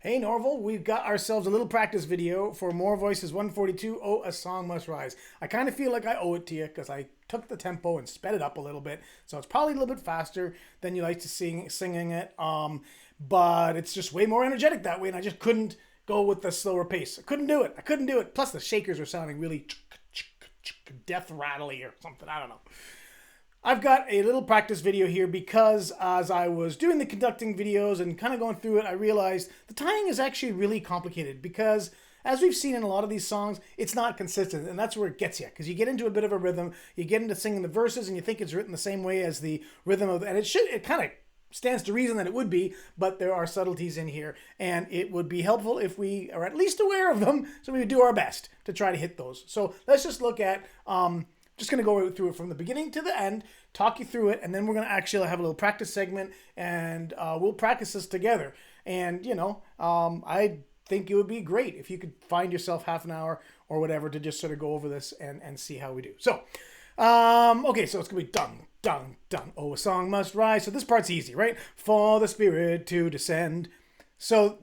Hey Norval, we've got ourselves a little practice video for More Voices 142, Oh, A Song Must Rise. I kind of feel like I owe it to you because I took the tempo and sped it up a little bit. So it's probably a little bit faster than you like to singing it. But it's just way more energetic that way and I just couldn't go with the slower pace. I couldn't do it. Plus the shakers were sounding really death rattly or something. I don't know. I've got a little practice video here because as I was doing the conducting videos and kind of going through it, I realized the timing is actually really complicated because as we've seen in a lot of these songs, it's not consistent, and that's where it gets you because you get into a bit of a rhythm, you get into singing the verses and you think it's written the same way as the rhythm of, and it kind of stands to reason that it would be, but there are subtleties in here and it would be helpful if we are at least aware of them, so we would do our best to try to hit those. So let's just look at just going to go through it from the beginning to the end, talk you through it, and then we're going to actually have a little practice segment, and we'll practice this together. And, I think it would be great if you could find yourself half an hour or whatever to just sort of go over this and see how we do. So, okay, so it's going to be dun, dun, dun. Oh, a song must rise. So this part's easy, right? For the Spirit to descend. So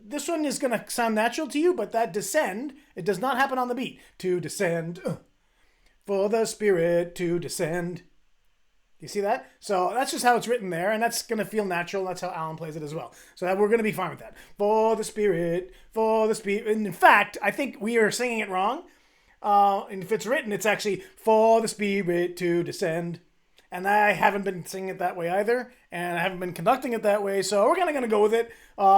this one is going to sound natural to you, but that descend, it does not happen on the beat. To descend. For the Spirit to descend. You see that? So that's just how it's written there, and that's going to feel natural. That's how Alan plays it as well. So we're going to be fine with that. For the Spirit, for the Spirit. And in fact, I think we are singing it wrong. And if it's written, it's actually for the Spirit to descend. And I haven't been singing it that way either, and I haven't been conducting it that way, so we're kind of going to go with it.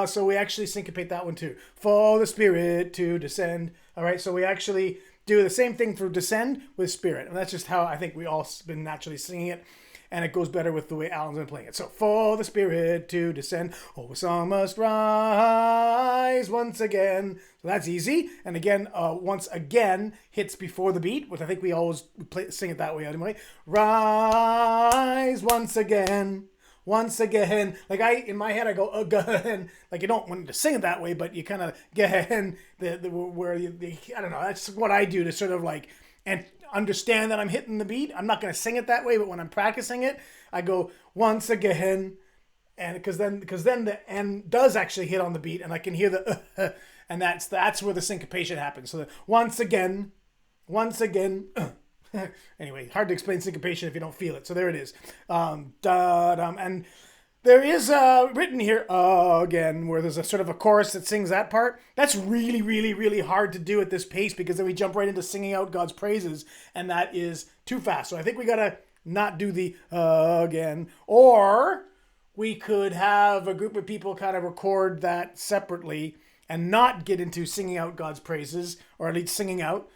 So we actually syncopate that one too. For the Spirit to descend. All right, so we actually do the same thing for descend with spirit. And that's just how I think we all been naturally singing it. And it goes better with the way Alan's been playing it. So, for the Spirit to descend, oh, a song must rise once again. So that's easy. And again, once again hits before the beat, which I think we always sing it that way anyway. Rise once again. Once again, like in my head, I go again. Like you don't want to sing it that way, but you kind of again I don't know. That's what I do to sort of like and understand that I'm hitting the beat. I'm not going to sing it that way, but when I'm practicing it, I go once again, and because then the N does actually hit on the beat, and I can hear the and that's where the syncopation happens. So once again. Anyway, hard to explain syncopation if you don't feel it. So there it is. And there is written here again where there's a sort of a chorus that sings that part. That's really, really, really hard to do at this pace because then we jump right into singing out God's praises, and that is too fast. So I think we gotta not do the again, or we could have a group of people kind of record that separately and not get into singing out God's praises, or at least singing out.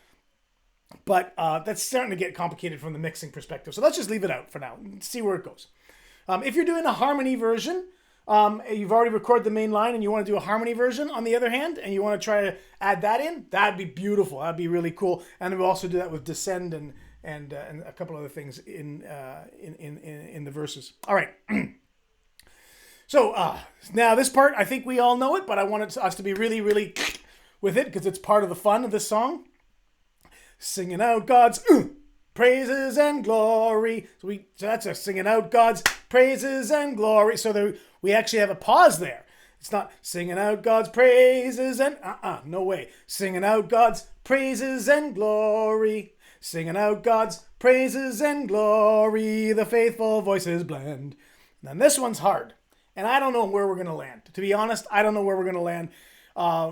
But that's starting to get complicated from the mixing perspective. So let's just leave it out for now and see where it goes. If you're doing a harmony version, you've already recorded the main line and you want to do a harmony version on the other hand, and you want to try to add that in, that'd be beautiful. That'd be really cool. And we'll also do that with descend and a couple other things in the verses. All right. So now this part, I think we all know it, but I wanted us to be really, really with it because it's part of the fun of this song. Singing out God's praises and glory. So that's a singing out God's praises and glory. So we actually have a pause there. It's not singing out God's praises and no way. Singing out God's praises and glory. Singing out God's praises and glory. The faithful voices blend. Now this one's hard, and I don't know where we're gonna land. To be honest, I don't know where we're gonna land.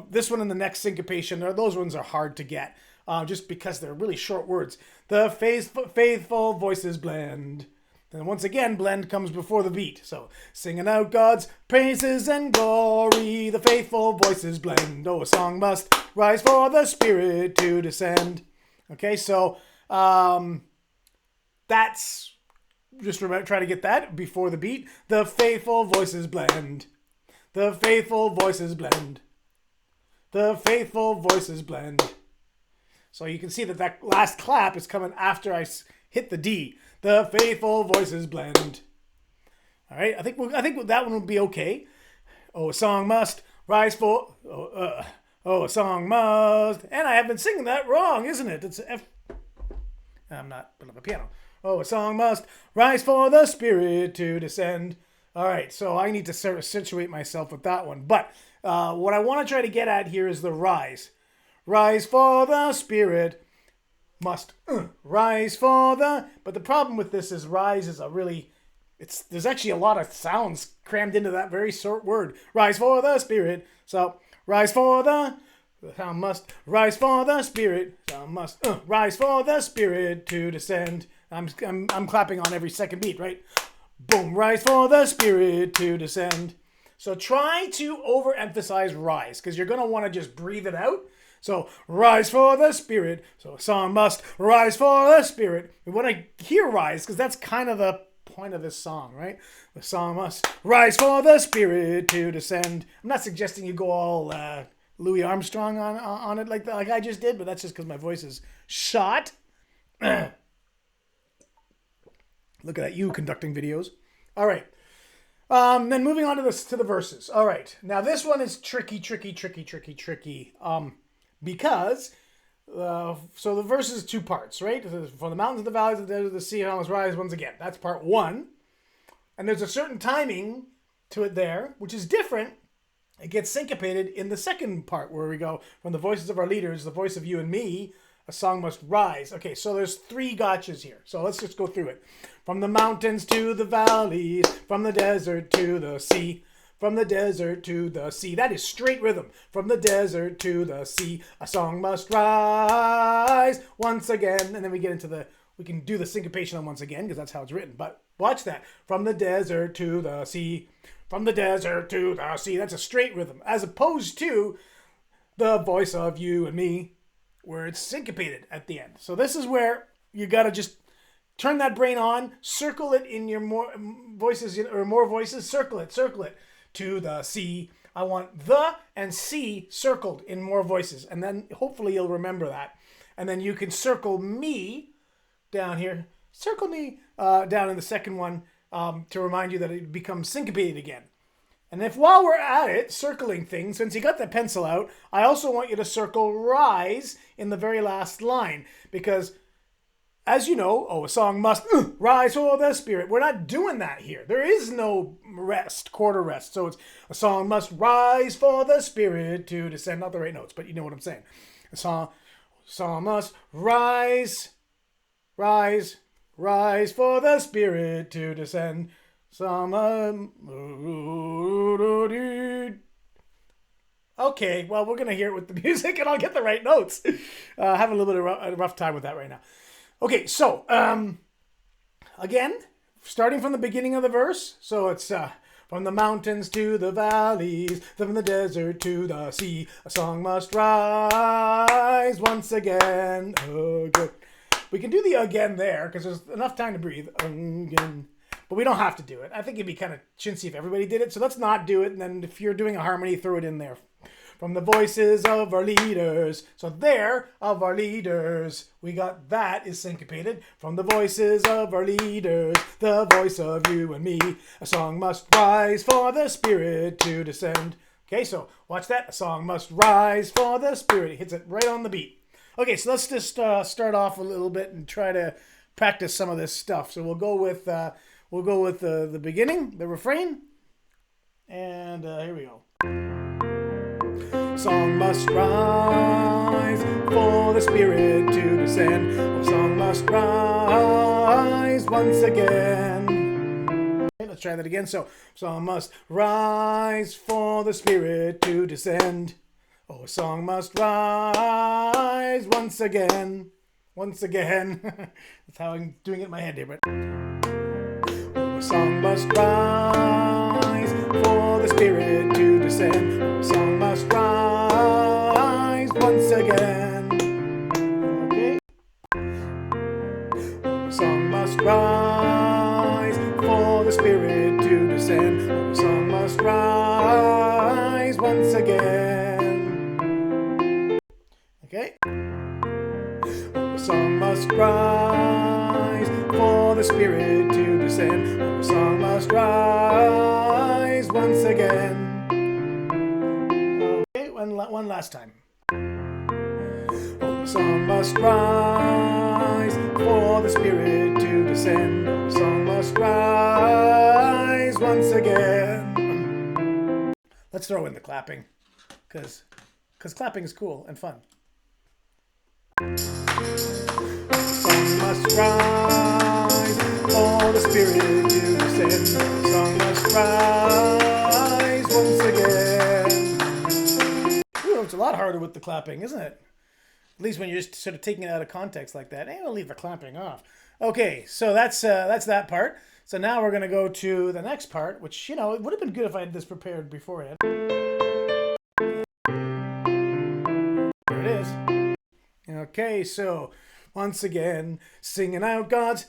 This one and the next syncopation, those ones are hard to get. Just because they're really short words. The faithful voices blend. And once again, blend comes before the beat. So, singing out God's praises and glory, the faithful voices blend. Oh, a song must rise for the Spirit to descend. Okay, so that's just try to get that before the beat. The faithful voices blend. The faithful voices blend. The faithful voices blend. So you can see that last clap is coming after I hit the D. The faithful voices blend. All right, I think that one will be okay. Oh, a song must rise for. Oh, a song must. And I have been singing that wrong, isn't it? It's F. I'm not putting up a piano. Oh, a song must rise for the Spirit to descend. All right, so I need to sort of situate myself with that one. But what I want to try to get at here is the rise. Rise for the spirit must rise for the. But the problem with this is rise is a really, there's actually a lot of sounds crammed into that very short word. Rise for the spirit. So rise for the sound must rise for the spirit. Sound must rise for the spirit to descend. I'm clapping on every second beat, right? Boom, rise for the spirit to descend. So try to overemphasize rise because you're going to want to just breathe it out. So rise for the spirit. So a song must rise for the spirit. We want to hear rise because that's kind of the point of this song, right? The song must rise for the spirit to descend. I'm not suggesting you go all Louis Armstrong on it like that, like I just did, but that's just because my voice is shot. Look at that, you conducting videos. All right. Then moving on to the verses. All right. Now this one is tricky. Because so the verse is two parts, right? From the mountains to the valleys, the desert, the sea, I must rise once again. That's part one. And there's a certain timing to it there, which is different. It gets syncopated in the second part where we go from the voices of our leaders, the voice of you and me, a song must rise. Okay, so there's three gotchas here. So let's just go through it. From the mountains to the valleys, from the desert to the sea, from the desert to the sea. That is straight rhythm. From the desert to the sea, a song must rise once again. And then we get into we can do the syncopation on once again because that's how it's written. But watch that. From the desert to the sea, from the desert to the sea. That's a straight rhythm. As opposed to the voice of you and me, where it's syncopated at the end. So this is where you got to just turn that brain on, circle it in your more voices, circle it to the C. I want the and C circled in more voices. And then hopefully you'll remember that. And then you can circle me down here, circle me down in the second one to remind you that it becomes syncopated again. And if while we're at it, circling things, since you got the pencil out, I also want you to circle rise in the very last line. Because, as you know, a song must rise for the spirit. We're not doing that here. There is no rest, quarter rest. So it's a song must rise for the spirit to descend. Not the right notes, but you know what I'm saying. A song must rise for the spirit to descend. Okay, well, we're going to hear it with the music and I'll get the right notes. Having a little bit of a rough time with that right now. Okay, so, again, starting from the beginning of the verse. So it's from the mountains to the valleys, from the desert to the sea, a song must rise once again. Good. We can do the again there because there's enough time to breathe. Again. But we don't have to do it. I think it'd be kind of chintzy if everybody did it. So let's not do it. And then if you're doing a harmony, throw it in there. From the voices of our leaders. So there, of our leaders. We got that is syncopated. From the voices of our leaders. The voice of you and me. A song must rise for the spirit to descend. Okay, so watch that. A song must rise for the spirit. It hits it right on the beat. Okay, so let's just start off a little bit and try to practice some of this stuff. So we'll go with the beginning, the refrain, and here we go. Song must rise for the spirit to descend. The song must rise once again. Okay, let's try that again. So, song must rise for the spirit to descend. Oh, a song must rise once again. Once again. That's how I'm doing it in my head here, but... Oh, a song must rise for the spirit to descend. Oh, a song must rise once again. Okay. Oh, a song must rise for the spirit to descend. Oh, a song must rise once again. Okay. Oh, a song must rise for the spirit to descend. Oh, a song must rise once again. Okay, one last time. Oh, a song must rise for the spirit to descend. Oh, a song must rise once once again. Let's throw in the clapping, because clapping is cool and fun. The sun must rise, for the Spirit to descend. The sun must rise once again. Ooh, it's a lot harder with the clapping, isn't it? At least when you're just sort of taking it out of context like that. I'll leave the clapping off. Okay, so that's that part. So now we're going to go to the next part, which, you know, it would have been good if I had this prepared beforehand. There it is. Okay, so once again, singing out God's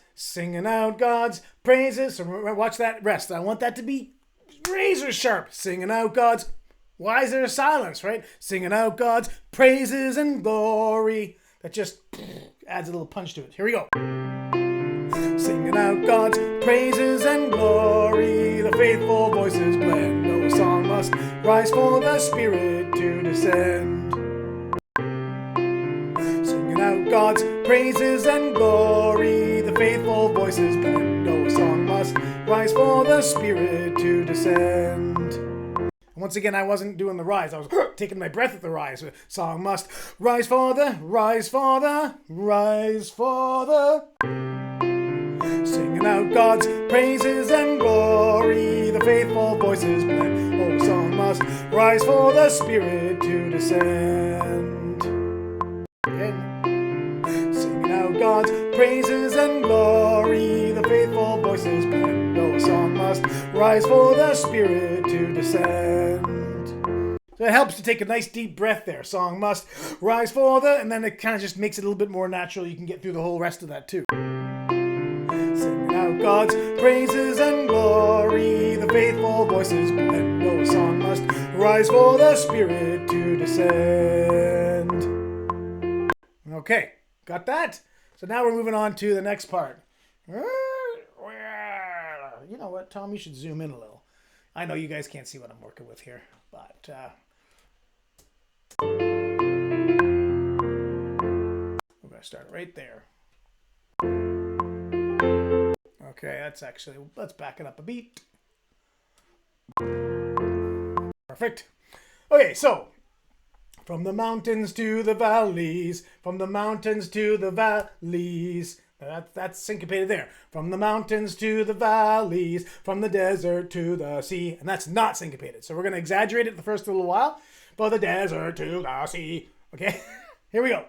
praises. So watch that rest. I want that to be razor sharp. Singing out God's. Why is there a silence, right? Singing out God's praises and glory. That just adds a little punch to it. Here we go. Singing out God's praises and glory. The faithful voices blend. No song must rise for the Spirit to descend. Singing out God's praises and glory. The faithful voices blend. No song must rise for the Spirit to descend. Once again, I wasn't doing the rise. I was taking my breath at the rise. Song must rise for the. Singing out God's praises and glory. The faithful voices blend. Oh, song must rise for the Spirit to descend. Again. Singing out God's praises and glory. The faithful voices blend. Oh, song must rise for the Spirit to descend. So it helps to take a nice deep breath there. Song must rise for the, and then it kind of just makes it a little bit more natural. You can get through the whole rest of that too. Singing out God's praises and glory. The faithful voices blend. No song must rise for the Spirit to descend. Okay, got that? So now we're moving on to the next part. You know what, Tom? You should zoom in a little. I know you guys can't see what I'm working with here, but we're going to start right there. Okay, let's back it up a beat. Perfect. Okay, so from the mountains to the valleys, from the mountains to the valleys. That's syncopated there. From the mountains to the valleys, from the desert to the sea. And that's not syncopated. So we're going to exaggerate it the first little while. From the desert to the sea. Okay, here we go.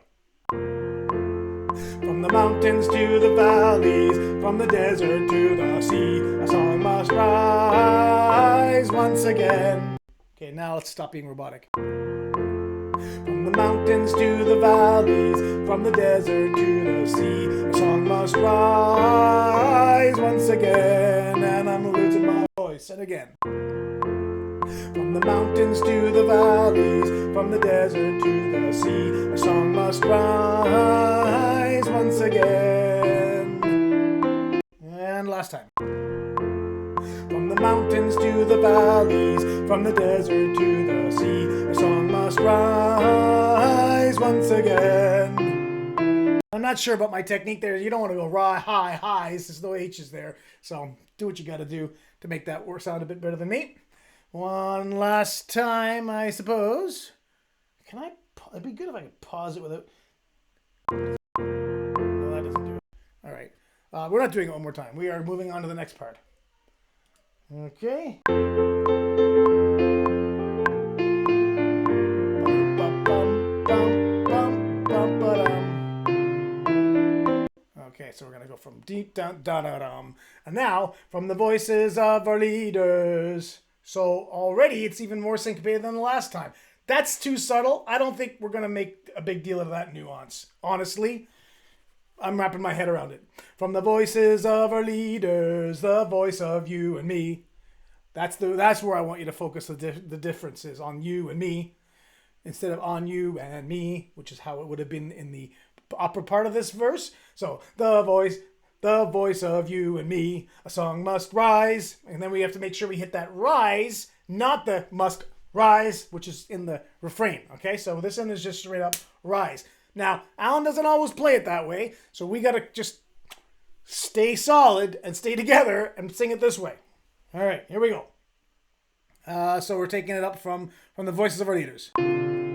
From the mountains to the valleys, from the desert to the sea, a song must rise once again. Okay, now let's stop being robotic. From the mountains to the valleys, from the desert to the sea, a song must rise once again. And I'm losing my voice. And again. From the mountains to the valleys, from the desert to the sea, a song must rise once again. And last time. From the mountains to the valleys, from the desert to the sea, a song must rise once again. I'm not sure about my technique there. You don't want to go high highs. There's no H's there. So do what you got to do to make that sound a bit better than me. One last time, I suppose. It'd be good if I could pause it without. No, that doesn't do it. All right. We're not doing it one more time. We are moving on to the next part. Okay. Okay, so we're going to go from deep down, da-da-dum. And now, from the voices of our leaders. So already it's even more syncopated than the last time. That's too subtle. I don't think we're going to make a big deal of that nuance. Honestly, I'm wrapping my head around it. From the voices of our leaders, the voice of you and me. That's where I want you to focus the differences on you and me instead of on you and me, which is how it would have been in the upper part of this verse. So the voice of you and me, a song must rise. And then we have to make sure we hit that rise, not the must rise, which is in the refrain. Okay, so this one is just straight up rise. Now, Alan doesn't always play it that way, so we got to just stay solid and stay together and sing it this way. All right, here we go. So we're taking it up from the voices of our leaders. From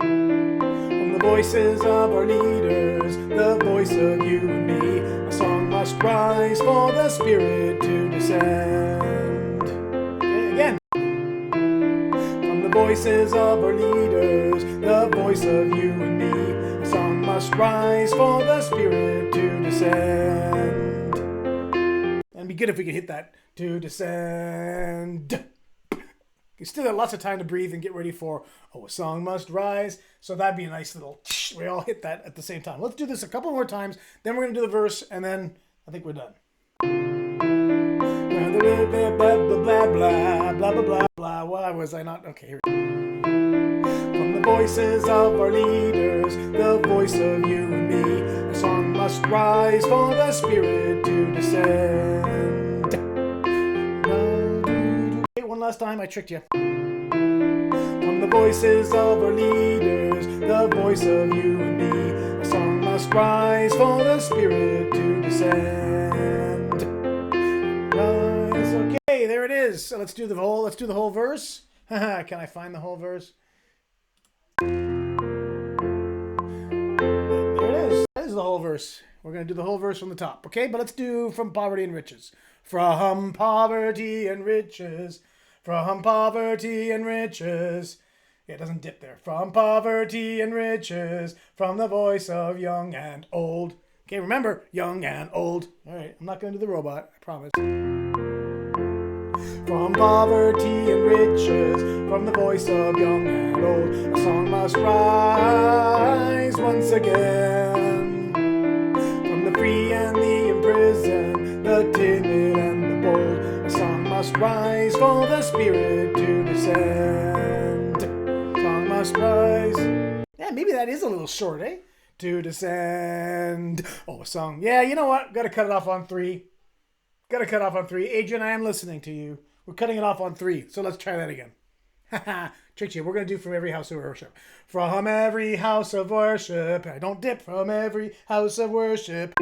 the voices of our leaders, the voice of you and me, a song must rise for the Spirit to descend. Okay, again. From the voices of our leaders, the voice of you and me, a song must rise for the Spirit to descend. And it'd be good if we could hit that. To descend. You still got lots of time to breathe and get ready for, oh, a song must rise. So that'd be a nice little, we all hit that at the same time. Let's do this a couple more times. Then we're going to do the verse, and then I think we're done. Blah, blah, blah, blah, blah, blah, blah, blah. Why was I not? Okay, here we go. From the voices of our leaders, the voice of you and me, a song must rise for the Spirit to descend. One last time, I tricked you. From the voices of our leaders, the voice of you and me, a song must rise for the Spirit to descend. Rise. Okay, there it is. So let's do the whole verse. Can I find the whole verse? There it is. That is the whole verse. We're going to do the whole verse from the top, okay? But let's do from poverty and riches. From poverty and riches. From poverty and riches. Yeah, it doesn't dip there. From poverty and riches. From the voice of young and old. Okay, remember, young and old. All right, I'm not going to do the robot, I promise. From poverty and riches. From the voice of young and old. A song must rise once again. From the free and the imprisoned, the timid and the bold, a song must rise for the Spirit to descend. Song must rise. Yeah, maybe that is a little short, eh? To descend. Oh, a song. Yeah, you know what? Gotta cut it off on 3. Gotta cut off on 3. Adrian, I am listening to you. We're cutting it off on 3, so let's try that again. Haha, tricked you. We're going to do from every house of worship. From every house of worship. I don't dip. From every house of worship.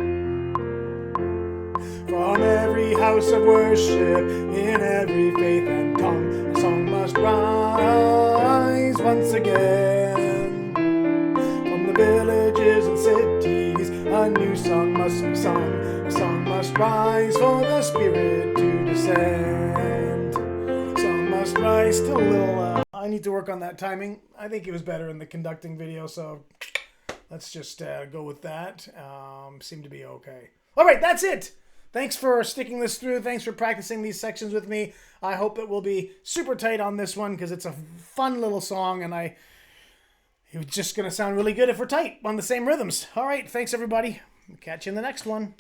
From every house of worship, in every faith and tongue, a song must rise once again. From the villages and cities, a new song must be sung. A song must rise for the Spirit to descend. Song must rise. Still a little, I need to work on that timing. I think it was better in the conducting video, so let's just go with that. Seemed to be okay. All right, that's it. Thanks for sticking this through. Thanks for practicing these sections with me. I hope it will be super tight on this one because it's a fun little song, and it's just going to sound really good if we're tight on the same rhythms. All right, thanks everybody. Catch you in the next one.